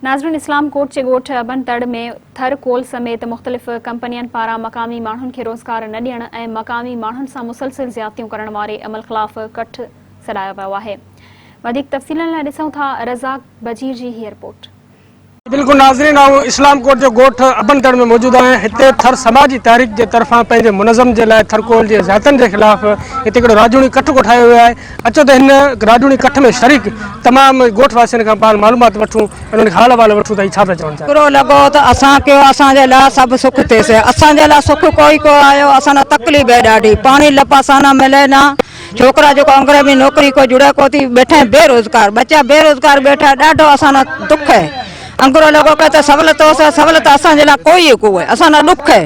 नाज़रीन, इस्लाम कोट जे ॻोठ अबनतड़ में थर कोल समेत मुख़्तलिफ़ कंपनियन पारां मक़ामी माण्हुनि खे रोज़गार न ॾियण ऐं मक़ामी माण्हुनि सां मुसलसिल ज़्यादतियूं करण वारे अमल ख़िलाफ़ कठ सॾायो वियो आहे। वधीक तफ़सीलनि लाइ ॾिसूं था रज़ाक बजीर जी हीअ रिपोर्ट। बिल्कुल नाज़रीन, इस्लाम कोट जो ॻोठ अबनतड़ में मौजूद है। हिते थर समाजी तारीख़ के तरफा पंहिंजे मुनज़म के लिए थरकोल के ज़ातन के खिलाफ़ हिते हिकिड़ो राजूनी कठ कोठायो वियो आहे। अचो त हिन राजूनी कठ में शरीक तमाम ॻोठ वासियुनि खां पाण मालूमात वठूं, उन्हनि खां हाल अहवाल वठूं त छा पिया चवनि था। हिकिड़ो लॻो त असां कयो, असांजे लाइ सभु सुख थिएसि, असांजे लाइ सुख कोई को आयो, असां तकलीफ़ है ॾाढी, पानी लपा साना मिले ना, छोकरा जो अंग्रेज में नौकरी को जुड़े को थी, बैठे बेरोजगार, बच्चा बेरोजगार बैठा, ॾाढो असां दुख है। अंकुरो लॻो कहते सहूलियत सहूलियत असांजे लाइ कोई को है, असां दुख है,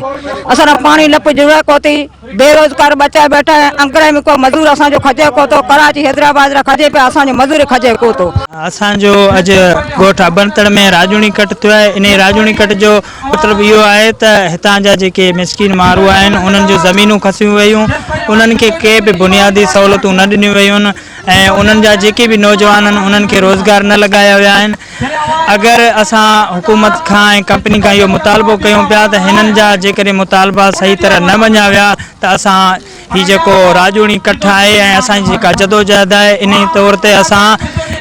असां पानी लप जुड़े को थी, बेरोजगार बच्चा बैठा है, अंग्रेज में को मजदूर असांजो खजे को तो, कराची हैदराबाद खजे पे, असांजो मजदूर खजे को तो। असांजो अॼु ॻोठ अबनतड़ में राजूनी कट थियो आहे। इन राजूनी कट जो मतिलबु इहो आहे त हितां जा जेके मिसकिन माण्हू आहिनि उन्हनि जो ज़मीनूं खसियूं वयूं, उन्हनि खे के बि बुनियादी सहूलियतूं न ॾिनियूं वयूं आहिनि ऐं उन्हनि जा जेके बि नौजवान आहिनि उन्हनि खे रोज़गार न लॻाया विया आहिनि। अगरि असां हुकूमत खां ऐं कंपनी खां इहो मुतालबो कयूं पिया त हिननि जा जेकॾहिं मुतालबा सही तरह न मञा विया त असां हीउ जेको राजूनी कठ आहे ऐं असांजी जेका जदोजहद आहे इन तौर ते असां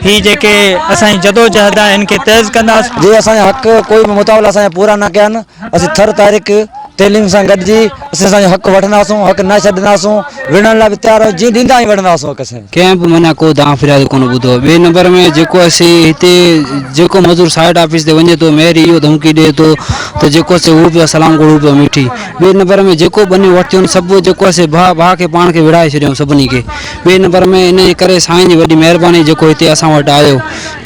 ही जेके असांजी जदोजहद आहे इनके तेज़ कंदासीं। जे असांजा हक़ कोई भी मुताबिल असांजा पूरा न कया आहिनि, असीं थर तारीख़ तैलीम सां गॾिजी असांजा हक़ वठंदासूं, हक़ न छॾंदासूं, विढ़ण लाइ बि तयार जीअं ॾींदा ई वठंदासूं हक़ सां। कंहिं बि माना को दां फिरियाद कोन ॿुधो। ॿिए नंबर में जेको असीं हिते जेको मज़दूर साइड ऑफिस ते वञे थो, मेयर इहो धमकी ॾिए थो त जेको असीं हू पियो सलाम घुरूं पियो मीठी। ॿिए नंबर में जेको बनियूं वरितियूं सभु जेको असीं भाउ खे पाण खे विड़ाए छॾियूं सभिनी खे। ॿिए नंबर में इन करे साईं जी वॾी महिरबानी जेको हिते असां वटि आयो,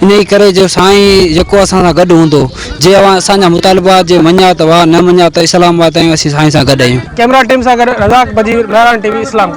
इन करे जो साईं जेको असां सां गॾु हूंदो, जे असांजा मुतालबा जे मञा त वाह, न मञा त इस्लामाबाद ताईं असीं साईं सां गॾु आहियूं। कैमरा टीम सां गॾु रज़ाक बजीर, BRN TV इस्लाम।